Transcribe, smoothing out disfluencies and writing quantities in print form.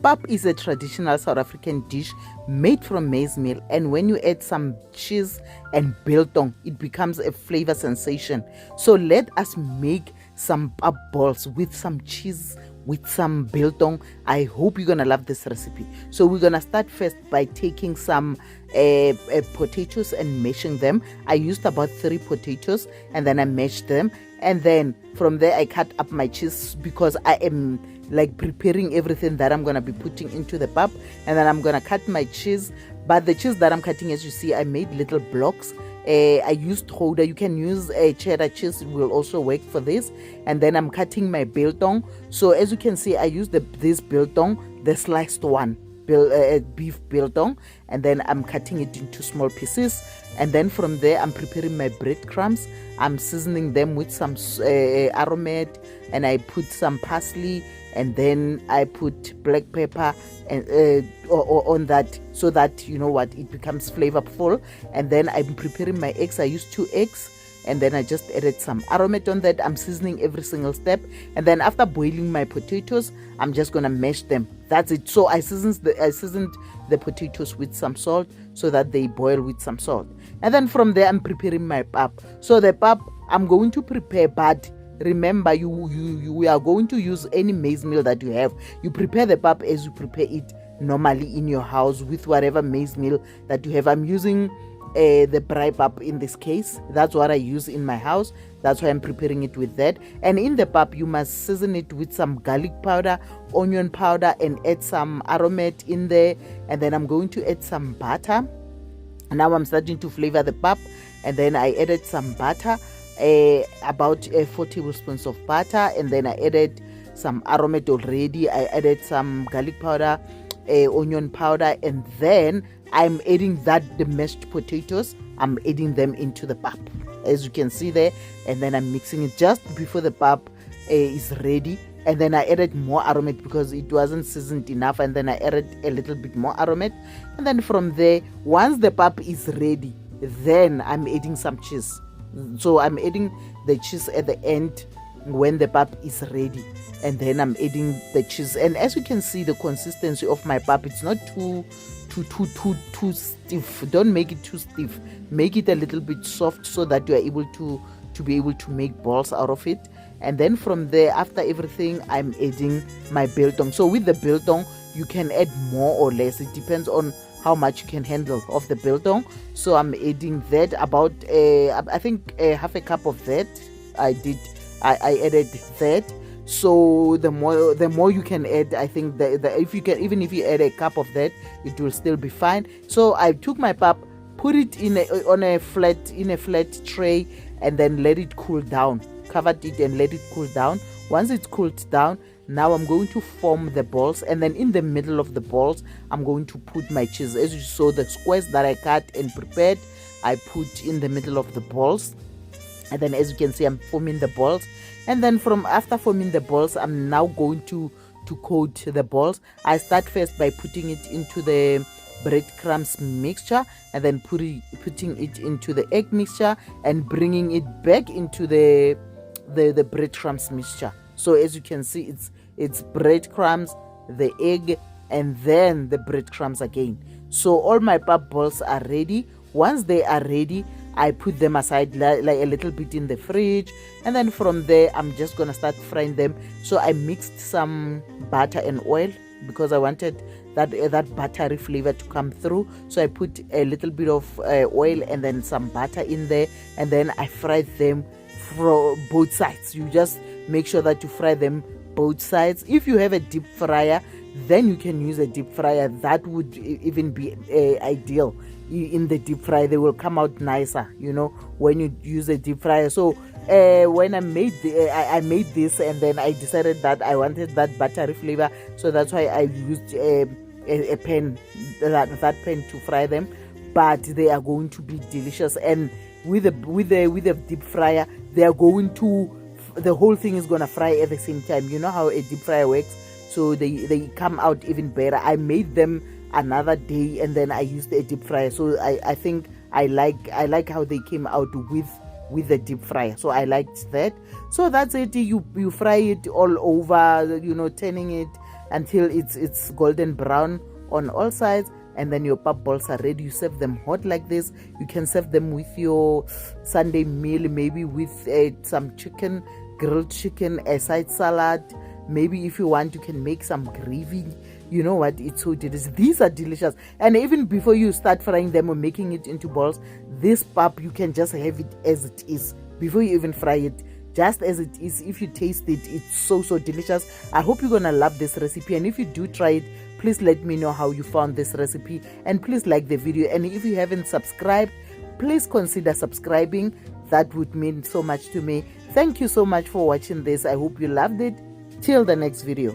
Pap is a traditional South African dish made from maize meal, and when you add some cheese and biltong, it becomes a flavor sensation. So let us make some pap balls with some cheese, with some biltong. I hope you're gonna love this recipe. So we're gonna start first by taking some potatoes and mashing them. I used about 3 potatoes and then I mashed them, and then from there I cut up my cheese because I am like preparing everything that I'm gonna be putting into the pap, and then I'm gonna cut my cheese. But the cheese that I'm cutting, as you see, I made little blocks. I used Gouda. You can use a cheddar cheese, it will also work for this. And then I'm cutting my biltong. So as you can see, I used this biltong, the sliced one, beef biltong, and then I'm cutting it into small pieces. And then from there I'm preparing my breadcrumbs. I'm seasoning them with some Aromat, and I put some parsley, and then I put black pepper and on that, so that, you know what, it becomes flavorful. And then I'm preparing my eggs. I used 2 eggs, and then I just added some Aromat on that. I'm seasoning every single step, and then after boiling my potatoes, I'm just gonna mash them. That's it. So I seasoned the potatoes with some salt so that they boil with some salt. And then from there I'm preparing my pap. So the pap I'm going to prepare, but remember, we are going to use any maize meal that you have. You prepare the pap as you prepare it normally in your house with whatever maize meal that you have. I'm using the braai pap in this case. That's what I use in my house. That's why I'm preparing it with that. And in the pap, you must season it with some garlic powder, onion powder, and add some Aromat in there. And then I'm going to add some butter. Now I'm starting to flavor the pap, and then I added some butter, about 4 tablespoons of butter, and then I added some Aromat already. I added some garlic powder, onion powder, and then I'm adding the mashed potatoes. I'm adding them into the pap, as you can see there, and then I'm mixing it just before the pap is ready. And then I added more Aromat because it wasn't seasoned enough, and then I added a little bit more Aromat. And then from there, once the pap is ready, then I'm adding some cheese. So I'm adding the cheese at the end when the pap is ready, and then I'm adding the cheese. And as you can see, the consistency of my pap, it's not too stiff. Don't make it too stiff. Make it a little bit soft so that you are able to be able to make balls out of it. And then from there, after everything, I'm adding my biltong. So with the biltong, you can add more or less. It depends on how much you can handle of the biltong. So I'm adding that, about I think half a cup of that. I added that. So the more you can add, I think that if you can, even if you add a cup of that, it will still be fine. So I took my pap, put it in a flat tray, and then let it cool down. Covered it and let it cool down. Once it's cooled down, now I'm going to form the balls, and then in the middle of the balls, I'm going to put my cheese. As you saw, the squares that I cut and prepared, I put in the middle of the balls. And then as you can see, I'm forming the balls. And then after forming the balls, I'm now going to coat the balls. I start first by putting it into the breadcrumbs mixture, and then putting it into the egg mixture, and bringing it back into the breadcrumbs mixture. So as you can see, it's breadcrumbs, the egg, and then the breadcrumbs again. So all my pap balls are ready. Once they are ready, I put them aside like a little bit in the fridge, and then from there I'm just gonna start frying them. So I mixed some butter and oil because I wanted that buttery flavor to come through. So I put a little bit of oil and then some butter in there, and then I fried them from both sides. You just make sure that you fry them both sides. If you have a deep fryer, then you can use a deep fryer. That would even be ideal. In the deep fryer, they will come out nicer, you know, when you use a deep fryer. So when I made I made this, and then I decided that I wanted that buttery flavor, so that's why I used a pan, that pan to fry them. But they are going to be delicious, and with a deep fryer, they are going to, the whole thing is gonna fry at the same time. You know how a deep fryer works, so they come out even better. I made them another day, and then I used a deep fryer. So I think I like how they came out with the deep fryer. So I liked that. So that's it. You fry it all over, you know, turning it until it's golden brown on all sides, and then your pap balls are ready. You serve them hot like this. You can serve them with your Sunday meal, maybe with some chicken, grilled chicken, a side salad. Maybe if you want, you can make some gravy. You know what, it's so delicious. These are delicious. And even before you start frying them or making it into balls, this pap, you can just have it as it is before you even fry it, just as it is. If you taste it, it's so delicious. I hope you're gonna love this recipe, and if you do try it, please let me know how you found this recipe, and please like the video. And if you haven't subscribed, please consider subscribing. That would mean so much to me. Thank you so much for watching this. I hope you loved it. Till the next video.